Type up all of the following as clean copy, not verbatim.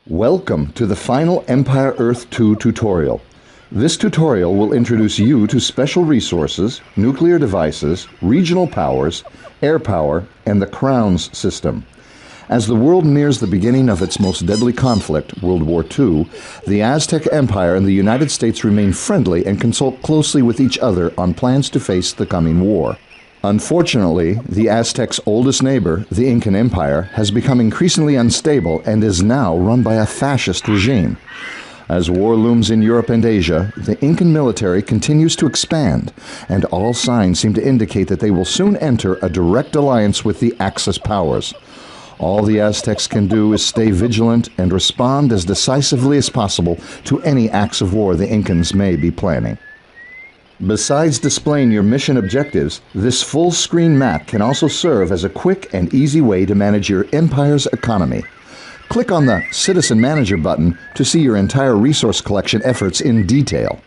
Welcome to the final Empire Earth 2 tutorial. This tutorial will introduce you to special resources, nuclear devices, regional powers, air power, and the Crowns system. As the world nears the beginning of its most deadly conflict, World War II, the Aztec Empire and the United States remain friendly and consult closely with each other on plans to face the coming war. Unfortunately, the Aztecs' oldest neighbor, the Incan Empire, has become increasingly unstable and is now run by a fascist regime. As war looms in Europe and Asia, the Incan military continues to expand, and all signs seem to indicate that they will soon enter a direct alliance with the Axis powers. All the Aztecs can do is stay vigilant and respond as decisively as possible to any acts of war the Incans may be planning. Besides displaying your mission objectives, this full-screen map can also serve as a quick and easy way to manage your empire's economy. Click on the Citizen Manager button to see your entire resource collection efforts in detail.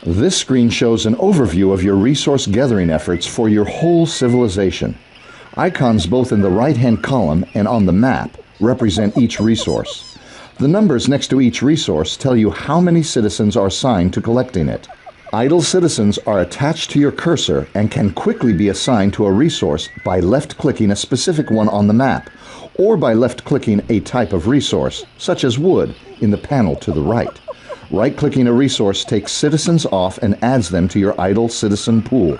This screen shows an overview of your resource gathering efforts for your whole civilization. Icons both in the right-hand column and on the map represent each resource. The numbers next to each resource tell you how many citizens are assigned to collecting it. Idle citizens are attached to your cursor and can quickly be assigned to a resource by left-clicking a specific one on the map, or by left-clicking a type of resource, such as wood, in the panel to the right. Right-clicking a resource takes citizens off and adds them to your idle citizen pool.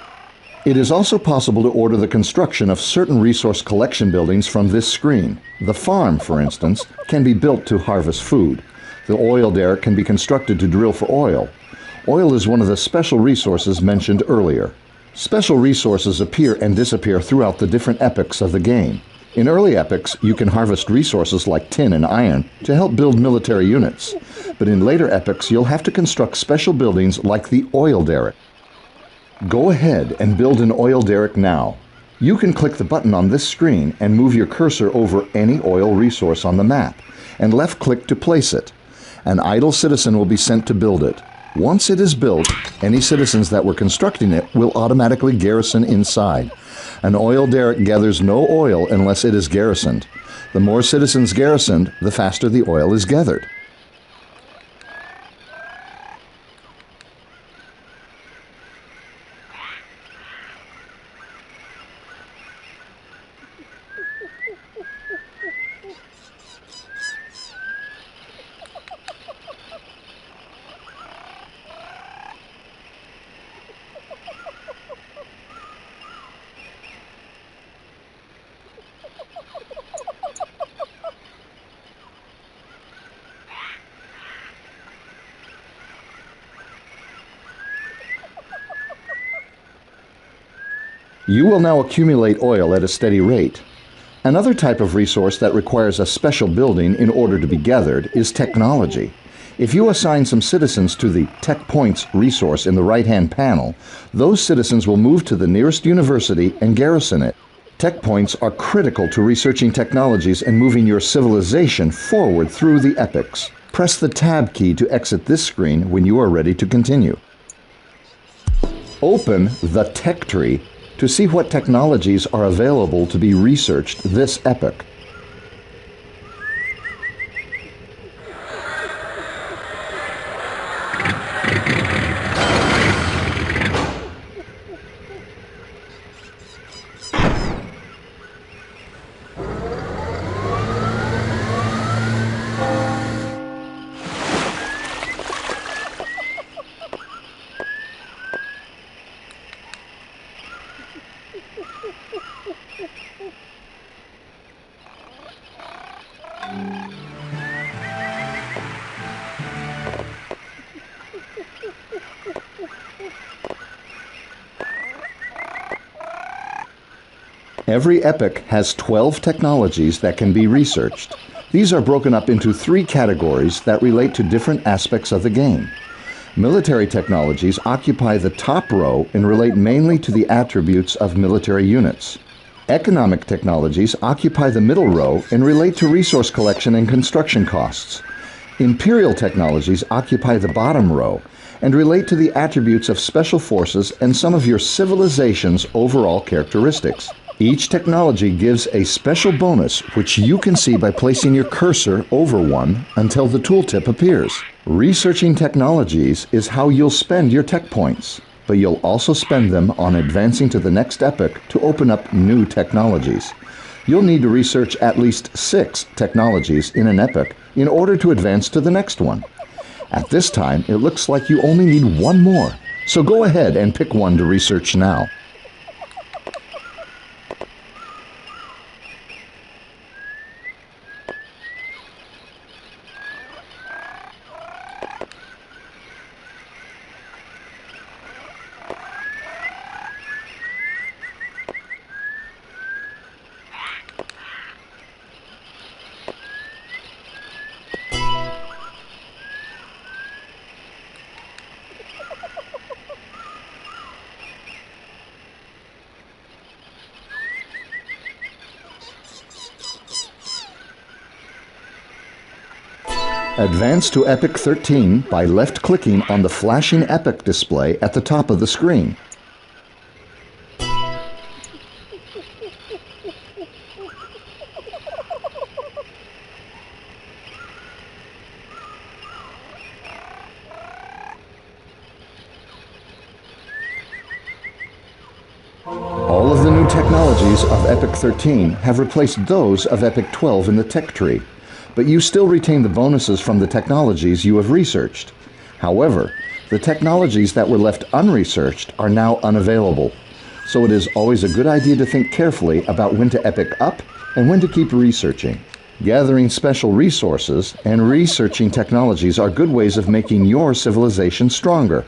It is also possible to order the construction of certain resource collection buildings from this screen. The farm, for instance, can be built to harvest food. The oil derrick can be constructed to drill for oil. Oil is one of the special resources mentioned earlier. Special resources appear and disappear throughout the different epochs of the game. In early epochs, you can harvest resources like tin and iron to help build military units. But in later epochs, you'll have to construct special buildings like the oil derrick. Go ahead and build an oil derrick now. You can click the button on this screen and move your cursor over any oil resource on the map, and left-click to place it. An idle citizen will be sent to build it. Once it is built, any citizens that were constructing it will automatically garrison inside. An oil derrick gathers no oil unless it is garrisoned. The more citizens garrisoned, the faster the oil is gathered. You will now accumulate oil at a steady rate. Another type of resource that requires a special building in order to be gathered is technology. If you assign some citizens to the Tech Points resource in the right-hand panel, those citizens will move to the nearest university and garrison it. Tech Points are critical to researching technologies and moving your civilization forward through the epochs. Press the Tab key to exit this screen when you are ready to continue. Open the Tech Tree to see what technologies are available to be researched this epoch. Every epoch has 12 technologies that can be researched. These are broken up into 3 categories that relate to different aspects of the game. Military technologies occupy the top row and relate mainly to the attributes of military units. Economic technologies occupy the middle row and relate to resource collection and construction costs. Imperial technologies occupy the bottom row and relate to the attributes of special forces and some of your civilization's overall characteristics. Each technology gives a special bonus which you can see by placing your cursor over one until the tooltip appears. Researching technologies is how you'll spend your tech points, but you'll also spend them on advancing to the next epoch to open up new technologies. You'll need to research at least 6 technologies in an epoch in order to advance to the next one. At this time, it looks like you only need one more, so go ahead and pick one to research now. Advance to Epoch 13 by left-clicking on the flashing epoch display at the top of the screen. All of the new technologies of Epoch 13 have replaced those of Epoch 12 in the tech tree, but you still retain the bonuses from the technologies you have researched. However, the technologies that were left unresearched are now unavailable, so it is always a good idea to think carefully about when to epoch up and when to keep researching. Gathering special resources and researching technologies are good ways of making your civilization stronger,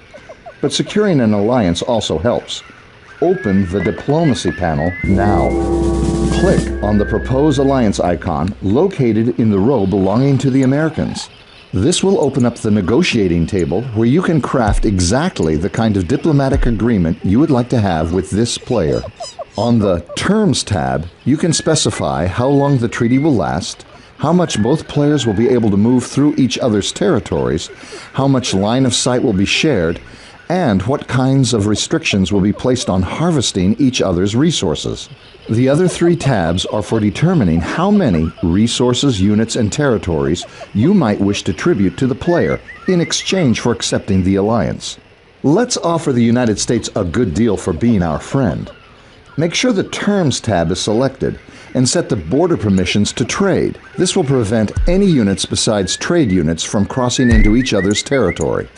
but securing an alliance also helps. Open the Diplomacy panel now. Click on the Propose Alliance icon located in the row belonging to the Americans. This will open up the negotiating table where you can craft exactly the kind of diplomatic agreement you would like to have with this player. On the Terms tab, you can specify how long the treaty will last, how much both players will be able to move through each other's territories, how much line of sight will be shared, and what kinds of restrictions will be placed on harvesting each other's resources. The other 3 tabs are for determining how many resources, units, and territories you might wish to tribute to the player in exchange for accepting the alliance. Let's offer the United States a good deal for being our friend. Make sure the Terms tab is selected and set the border permissions to trade. This will prevent any units besides trade units from crossing into each other's territory.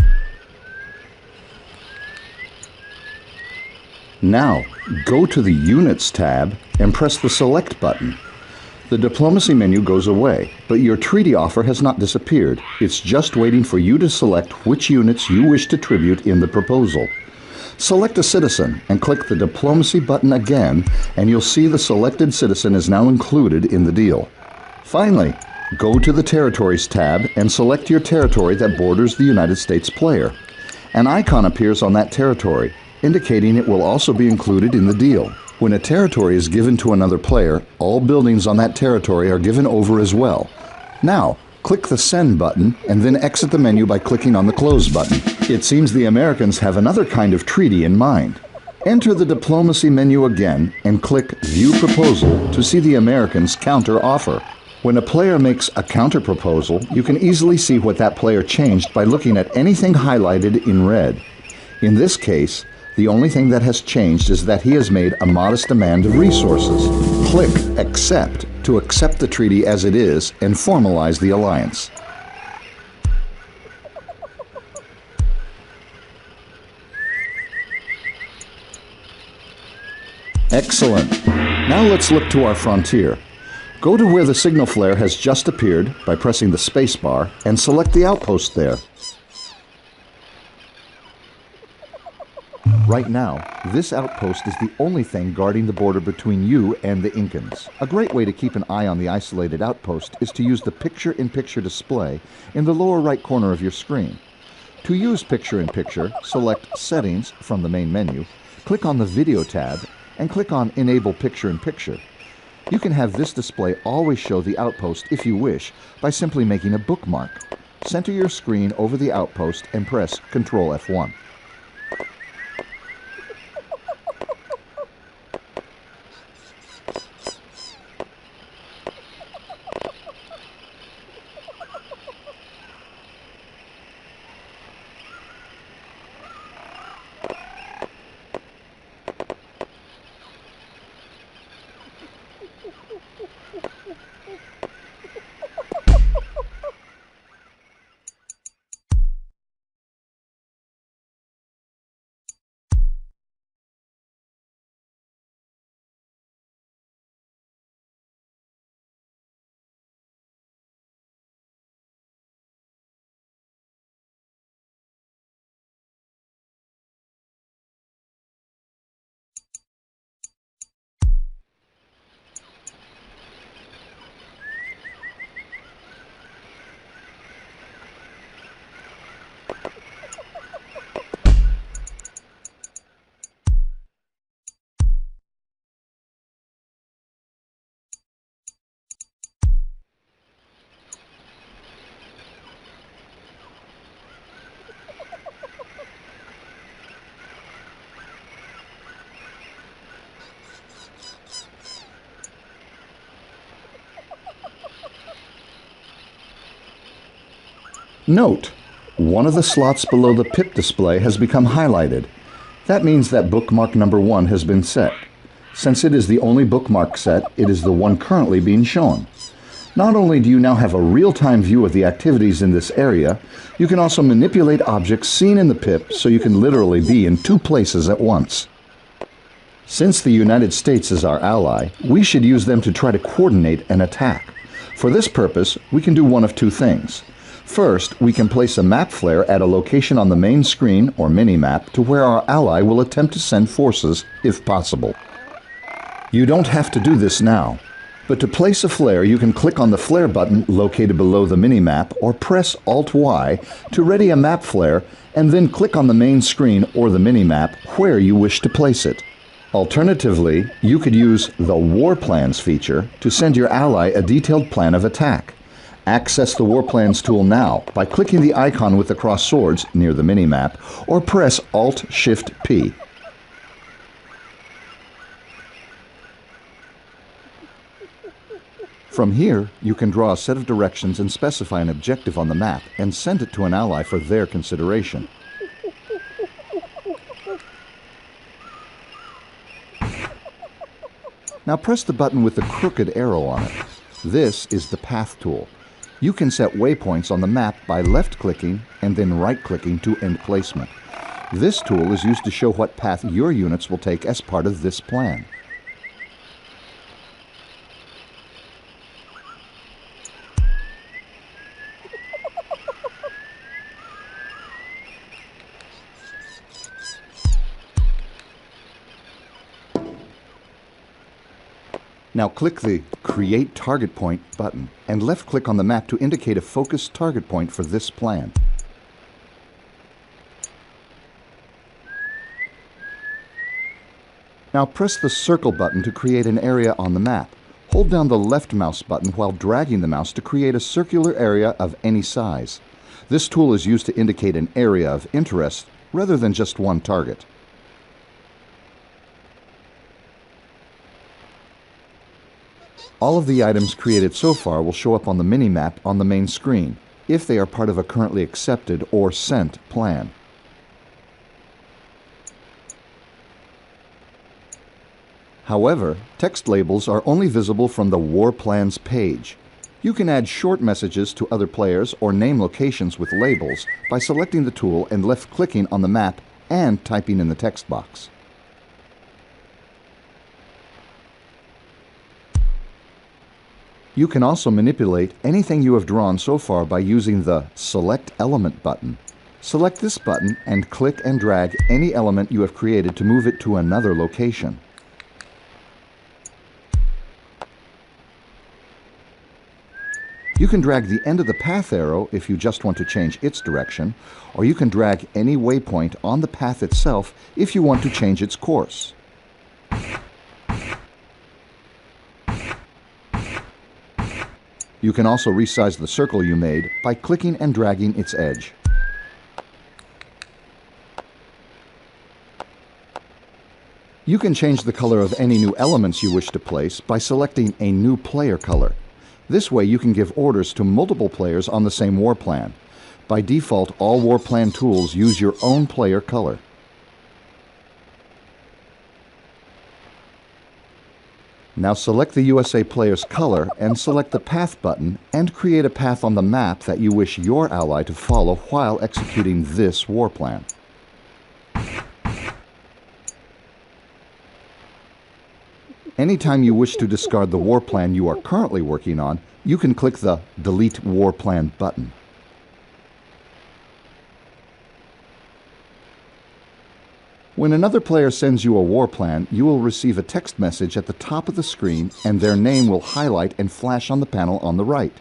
Now, go to the Units tab and press the Select button. The Diplomacy menu goes away, but your treaty offer has not disappeared. It's just waiting for you to select which units you wish to tribute in the proposal. Select a citizen and click the Diplomacy button again, and you'll see the selected citizen is now included in the deal. Finally, go to the Territories tab and select your territory that borders the United States player. An icon appears on that territory, indicating it will also be included in the deal. When a territory is given to another player, all buildings on that territory are given over as well. Now, click the Send button and then exit the menu by clicking on the Close button. It seems the Americans have another kind of treaty in mind. Enter the Diplomacy menu again and click View Proposal to see the Americans' counter offer. When a player makes a counter proposal, you can easily see what that player changed by looking at anything highlighted in red. In this case, the only thing that has changed is that he has made a modest demand of resources. Click Accept to accept the treaty as it is and formalize the alliance. Excellent. Now let's look to our frontier. Go to where the signal flare has just appeared by pressing the space bar and select the outpost there. Right now, this outpost is the only thing guarding the border between you and the Incans. A great way to keep an eye on the isolated outpost is to use the picture-in-picture display in the lower right corner of your screen. To use picture-in-picture, select Settings from the main menu, click on the Video tab, and click on Enable Picture-in-Picture. You can have this display always show the outpost if you wish by simply making a bookmark. Center your screen over the outpost and press Ctrl F1. Note, one of the slots below the pip display has become highlighted. That means that bookmark number 1 has been set. Since it is the only bookmark set, it is the one currently being shown. Not only do you now have a real-time view of the activities in this area, you can also manipulate objects seen in the pip so you can literally be in 2 places at once. Since the United States is our ally, we should use them to try to coordinate an attack. For this purpose, we can do one of 2 things. First, we can place a map flare at a location on the main screen or mini-map to where our ally will attempt to send forces, if possible. You don't have to do this now, but to place a flare you can click on the flare button located below the mini-map or press Alt-Y to ready a map flare and then click on the main screen or the mini-map where you wish to place it. Alternatively, you could use the War Plans feature to send your ally a detailed plan of attack. Access the War Plans tool now by clicking the icon with the crossed swords near the mini-map or press Alt-Shift-P. From here, you can draw a set of directions and specify an objective on the map and send it to an ally for their consideration. Now press the button with the crooked arrow on it. This is the Path tool. You can set waypoints on the map by left-clicking and then right-clicking to end placement. This tool is used to show what path your units will take as part of this plan. Now click the Create Target Point button and left-click on the map to indicate a focused target point for this plan. Now press the Circle button to create an area on the map. Hold down the left mouse button while dragging the mouse to create a circular area of any size. This tool is used to indicate an area of interest rather than just one target. All of the items created so far will show up on the mini-map on the main screen, if they are part of a currently accepted or sent plan. However, text labels are only visible from the War Plans page. You can add short messages to other players or name locations with labels by selecting the tool and left-clicking on the map and typing in the text box. You can also manipulate anything you have drawn so far by using the Select Element button. Select this button and click and drag any element you have created to move it to another location. You can drag the end of the path arrow if you just want to change its direction, or you can drag any waypoint on the path itself if you want to change its course. You can also resize the circle you made by clicking and dragging its edge. You can change the color of any new elements you wish to place by selecting a new player color. This way you can give orders to multiple players on the same war plan. By default, all war plan tools use your own player color. Now select the USA player's color and select the Path button and create a path on the map that you wish your ally to follow while executing this war plan. Anytime you wish to discard the war plan you are currently working on, you can click the Delete War Plan button. When another player sends you a war plan, you will receive a text message at the top of the screen and their name will highlight and flash on the panel on the right.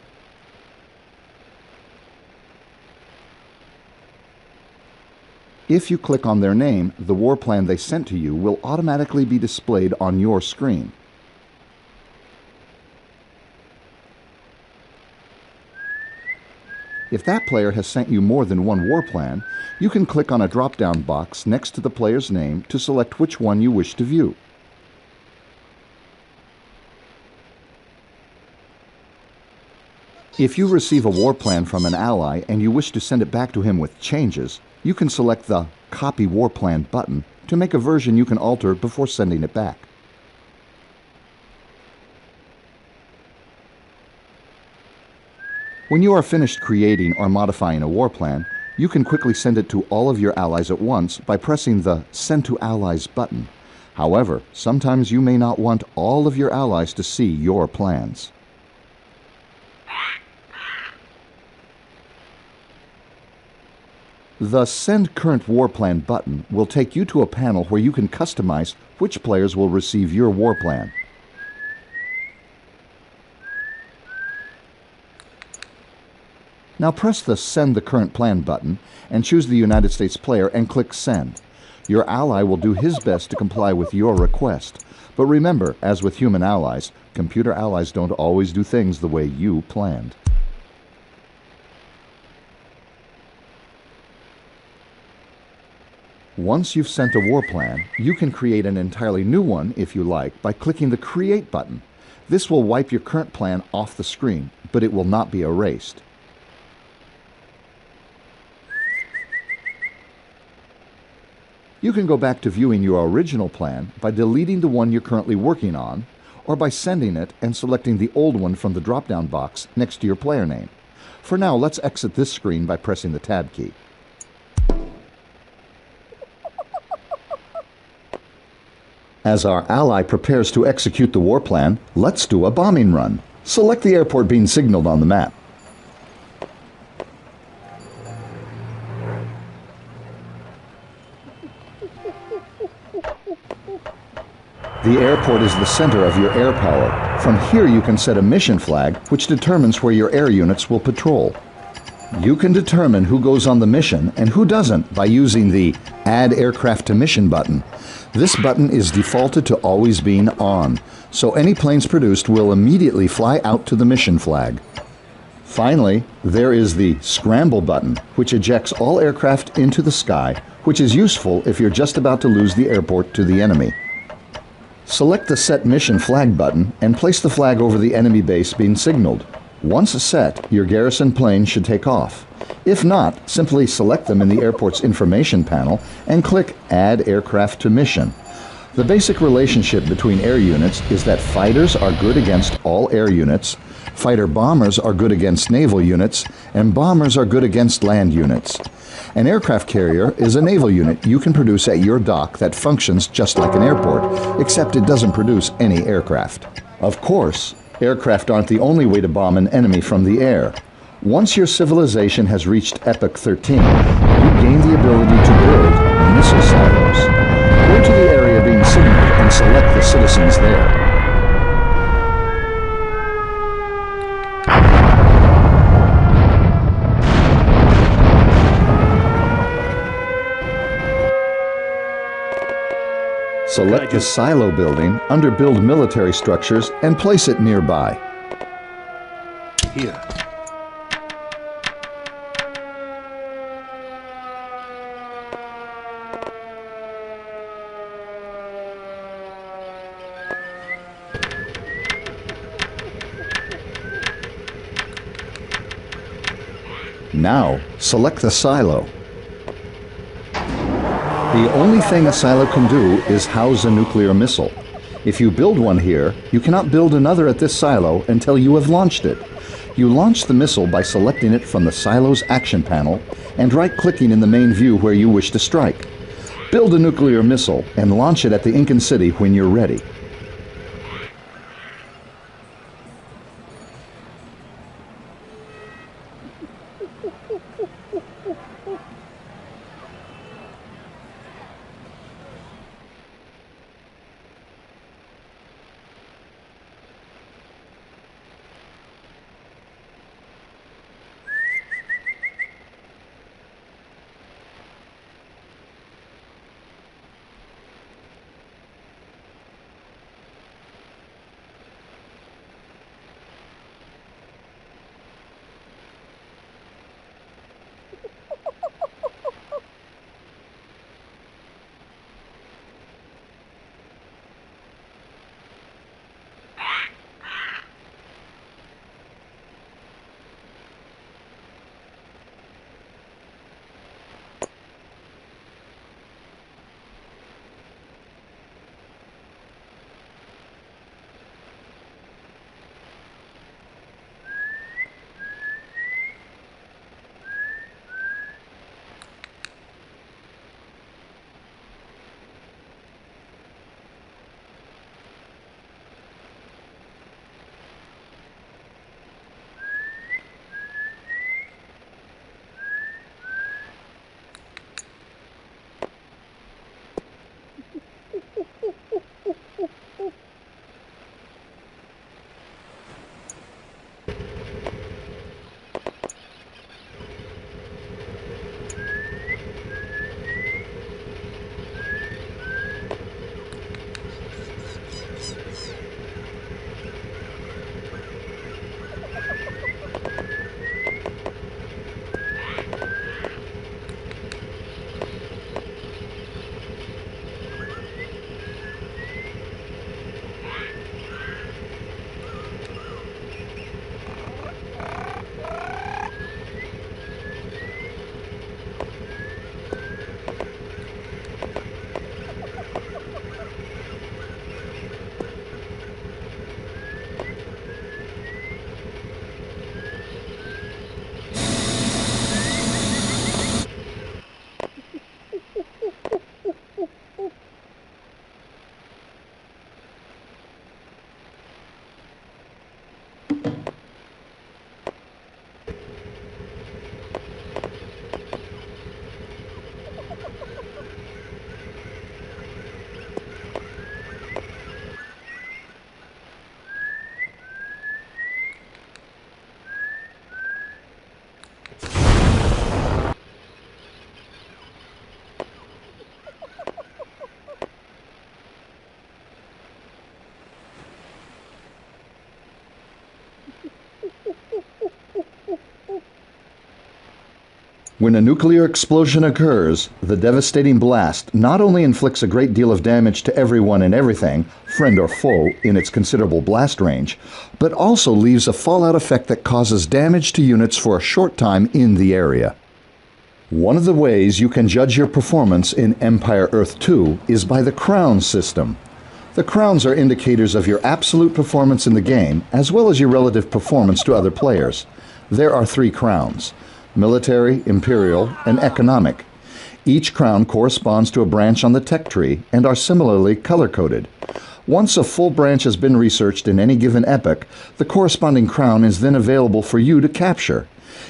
If you click on their name, the war plan they sent to you will automatically be displayed on your screen. If that player has sent you more than one war plan, you can click on a drop-down box next to the player's name to select which one you wish to view. If you receive a war plan from an ally and you wish to send it back to him with changes, you can select the Copy War Plan button to make a version you can alter before sending it back. When you are finished creating or modifying a war plan, you can quickly send it to all of your allies at once by pressing the Send to Allies button. However, sometimes you may not want all of your allies to see your plans. The Send Current War Plan button will take you to a panel where you can customize which players will receive your war plan. Now press the Send the Current Plan button and choose the United States player and click Send. Your ally will do his best to comply with your request. But remember, as with human allies, computer allies don't always do things the way you planned. Once you've sent a war plan, you can create an entirely new one, if you like, by clicking the Create button. This will wipe your current plan off the screen, but it will not be erased. You can go back to viewing your original plan by deleting the one you're currently working on, or by sending it and selecting the old one from the drop-down box next to your player name. For now, let's exit this screen by pressing the Tab key. As our ally prepares to execute the war plan, let's do a bombing run. Select the airport being signaled on the map. The airport is the center of your air power. From here you can set a mission flag, which determines where your air units will patrol. You can determine who goes on the mission and who doesn't by using the Add Aircraft to Mission button. This button is defaulted to always being on, so any planes produced will immediately fly out to the mission flag. Finally, there is the Scramble button, which ejects all aircraft into the sky, which is useful if you're just about to lose the airport to the enemy. Select the Set Mission Flag button and place the flag over the enemy base being signaled. Once set, your garrison plane should take off. If not, simply select them in the airport's information panel and click Add Aircraft to Mission. The basic relationship between air units is that fighters are good against all air units, fighter bombers are good against naval units, and bombers are good against land units. An aircraft carrier is a naval unit you can produce at your dock that functions just like an airport, except it doesn't produce any aircraft. Of course, aircraft aren't the only way to bomb an enemy from the air. Once your civilization has reached Epoch 13, you gain the ability to build missile silos. Go to the area being signaled and select the citizens there. Select the silo building under Build Military Structures and place it nearby. Here. Now, select the silo. The only thing a silo can do is house a nuclear missile. If you build one here, you cannot build another at this silo until you have launched it. You launch the missile by selecting it from the silo's action panel and right-clicking in the main view where you wish to strike. Build a nuclear missile and launch it at the Incan City when you're ready. When a nuclear explosion occurs, the devastating blast not only inflicts a great deal of damage to everyone and everything, friend or foe, in its considerable blast range, but also leaves a fallout effect that causes damage to units for a short time in the area. One of the ways you can judge your performance in Empire Earth 2 is by the crown system. The crowns are indicators of your absolute performance in the game, as well as your relative performance to other players. There are 3 crowns: military, imperial, and economic. Each crown corresponds to a branch on the tech tree and are similarly color-coded. Once a full branch has been researched in any given epoch, the corresponding crown is then available for you to capture.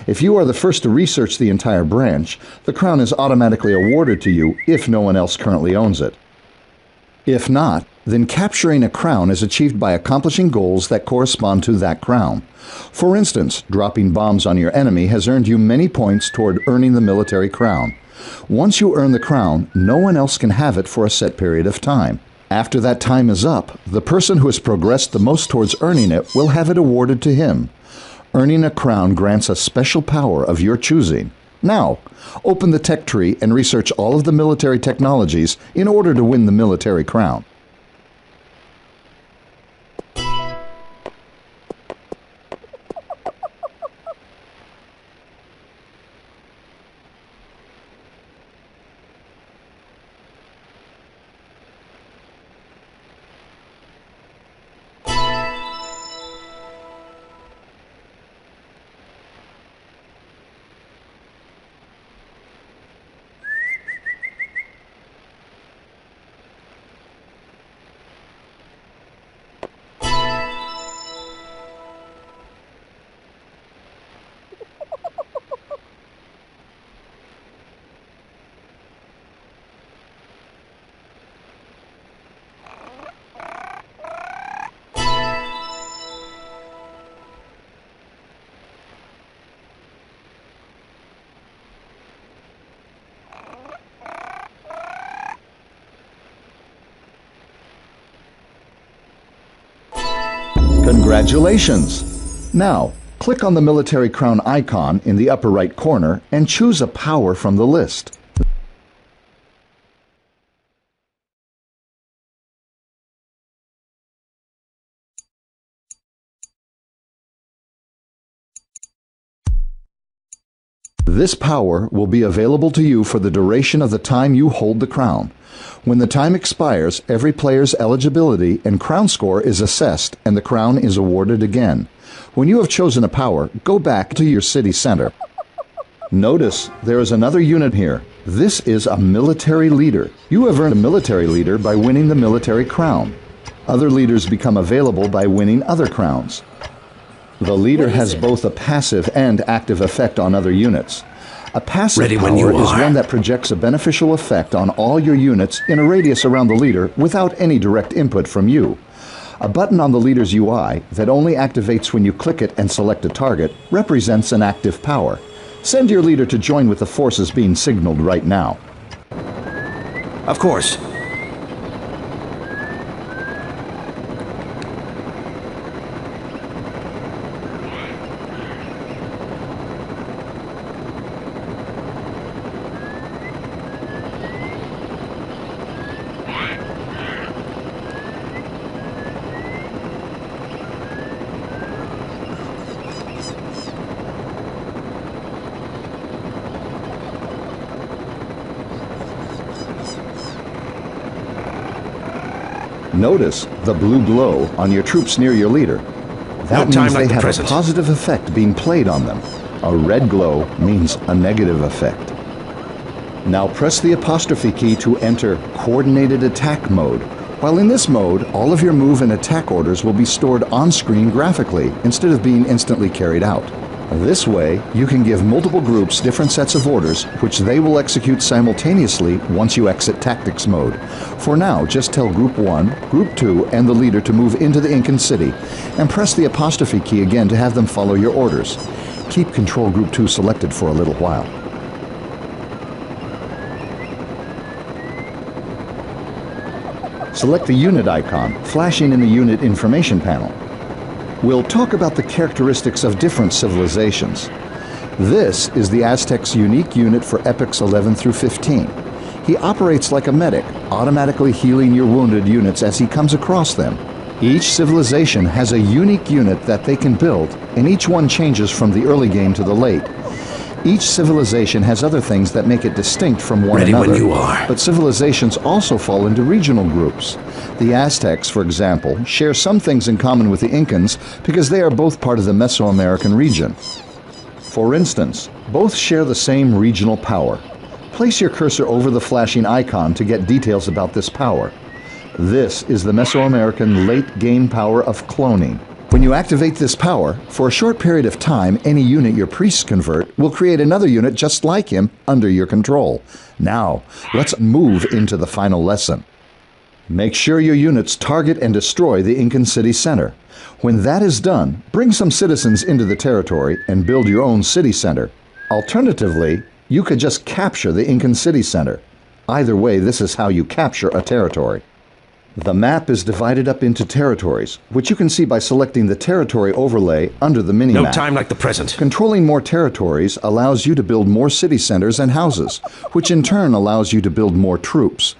If you are the first to research the entire branch, the crown is automatically awarded to you if no one else currently owns it. If not, then capturing a crown is achieved by accomplishing goals that correspond to that crown. For instance, dropping bombs on your enemy has earned you many points toward earning the military crown. Once you earn the crown, no one else can have it for a set period of time. After that time is up, the person who has progressed the most towards earning it will have it awarded to him. Earning a crown grants a special power of your choosing. Now, open the tech tree and research all of the military technologies in order to win the military crown. Congratulations! Now, click on the military crown icon in the upper right corner and choose a power from the list. This power will be available to you for the duration of the time you hold the crown. When the time expires, every player's eligibility and crown score is assessed and the crown is awarded again. When you have chosen a power, go back to your city center. Notice there is another unit here. This is a military leader. You have earned a military leader by winning the military crown. Other leaders become available by winning other crowns. The leader has both a passive and active effect on other units. A passive power is one that projects a beneficial effect on all your units in a radius around the leader without any direct input from you. A button on the leader's UI that only activates when you click it and select a target represents an active power. Send your leader to join with the forces being signaled right now. Of course. Notice the blue glow on your troops near your leader. That means they have a positive effect being played on them. A red glow means a negative effect. Now press the apostrophe key to enter Coordinated Attack Mode. While in this mode, all of your move and attack orders will be stored on screen graphically instead of being instantly carried out. This way, you can give multiple groups different sets of orders, which they will execute simultaneously once you exit tactics mode. For now, just tell Group 1, Group 2, and the leader to move into the Incan city, and press the apostrophe key again to have them follow your orders. Keep Control Group 2 selected for a little while. Select the unit icon, flashing in the unit information panel. We'll talk about the characteristics of different civilizations. This is the Aztec's unique unit for epochs 11 through 15. He operates like a medic, automatically healing your wounded units as he comes across them. Each civilization has a unique unit that they can build, and each one changes from the early game to the late. Each civilization has other things that make it distinct from one another. Ready when you are. But civilizations also fall into regional groups. The Aztecs, for example, share some things in common with the Incans because they are both part of the Mesoamerican region. For instance, both share the same regional power. Place your cursor over the flashing icon to get details about this power. This is the Mesoamerican late-game power of cloning. When you activate this power, for a short period of time, any unit your priests convert will create another unit just like him under your control. Now, let's move into the final lesson. Make sure your units target and destroy the Incan city center. When that is done, bring some citizens into the territory and build your own city center. Alternatively, you could just capture the Incan city center. Either way, this is how you capture a territory. The map is divided up into territories, which you can see by selecting the territory overlay under the minimap. No time like the present. Controlling more territories allows you to build more city centers and houses, which in turn allows you to build more troops.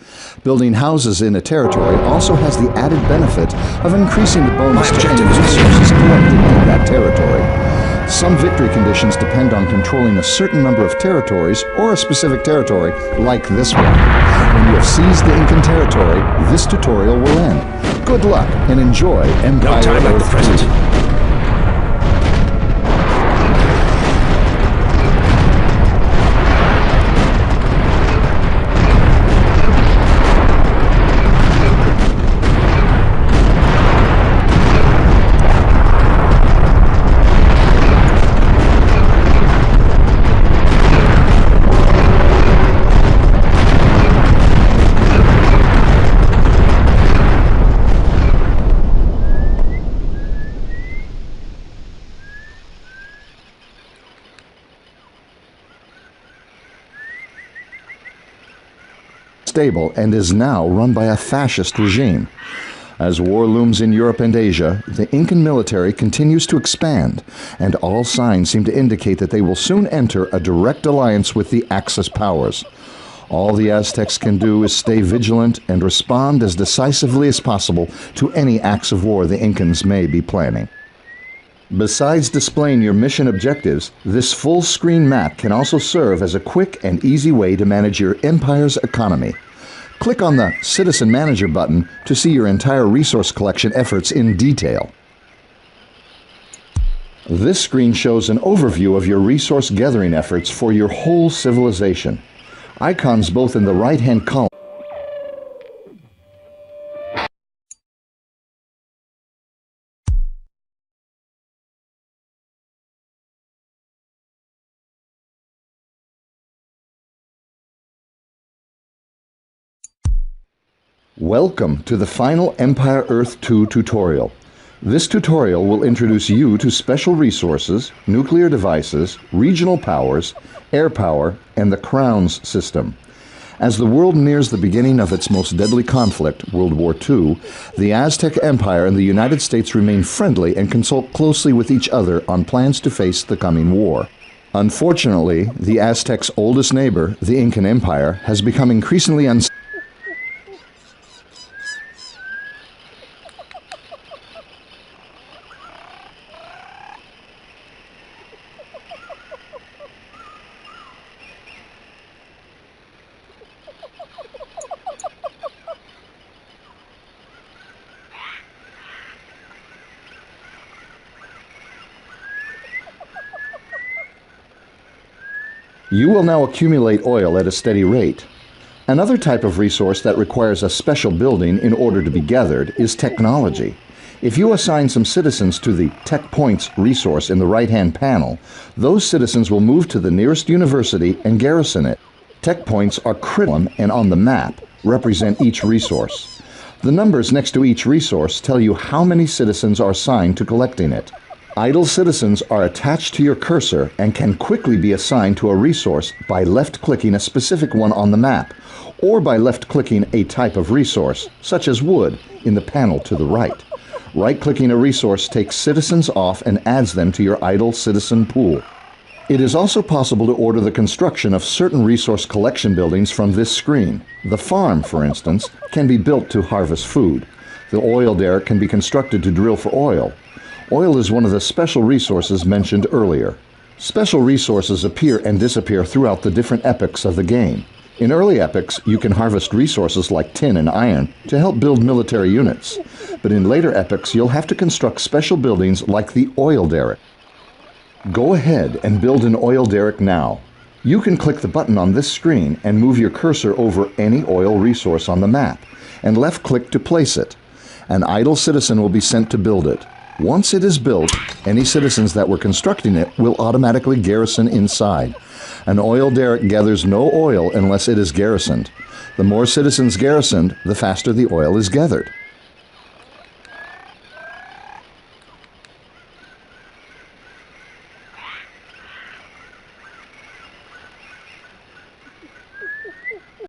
Building houses in a territory also has the added benefit of increasing the bonus to any resources collected in that territory. Some victory conditions depend on controlling a certain number of territories or a specific territory, like this one. When you have seized the Incan territory, this tutorial will end. Good luck and enjoy Empire No time like the Earth present. 2. Stable and is now run by a fascist regime. As war looms in Europe and Asia, the Incan military continues to expand, and all signs seem to indicate that they will soon enter a direct alliance with the Axis powers. All the Aztecs can do is stay vigilant and respond as decisively as possible to any acts of war the Incans may be planning. Besides displaying your mission objectives, this full-screen map can also serve as a quick and easy way to manage your empire's economy. Click on the Citizen Manager button to see your entire resource collection efforts in detail. This screen shows an overview of your resource gathering efforts for your whole civilization. Icons both in the right-hand column Welcome to the final Empire Earth 2 tutorial. This tutorial will introduce you to special resources, nuclear devices, regional powers, air power, and the Crowns system. As the world nears the beginning of its most deadly conflict, World War II, the Aztec Empire and the United States remain friendly and consult closely with each other on plans to face the coming war. Unfortunately, the Aztecs' oldest neighbor, the Incan Empire, has become increasingly unstable. You will now accumulate oil at a steady rate. Another type of resource that requires a special building in order to be gathered is technology. If you assign some citizens to the Tech Points resource in the right-hand panel, those citizens will move to the nearest university and garrison it. Tech Points are critical and on the map represent each resource. The numbers next to each resource tell you how many citizens are assigned to collecting it. Idle citizens are attached to your cursor and can quickly be assigned to a resource by left-clicking a specific one on the map, or by left-clicking a type of resource, such as wood, in the panel to the right. Right-clicking a resource takes citizens off and adds them to your idle citizen pool. It is also possible to order the construction of certain resource collection buildings from this screen. The farm, for instance, can be built to harvest food. The oil derrick can be constructed to drill for oil. Oil is one of the special resources mentioned earlier. Special resources appear and disappear throughout the different epochs of the game. In early epochs, you can harvest resources like tin and iron to help build military units. But in later epochs, you'll have to construct special buildings like the oil derrick. Go ahead and build an oil derrick now. You can click the button on this screen and move your cursor over any oil resource on the map, and left-click to place it. An idle citizen will be sent to build it. Once it is built, any citizens that were constructing it will automatically garrison inside. An oil derrick gathers no oil unless it is garrisoned. The more citizens garrisoned, the faster the oil is gathered.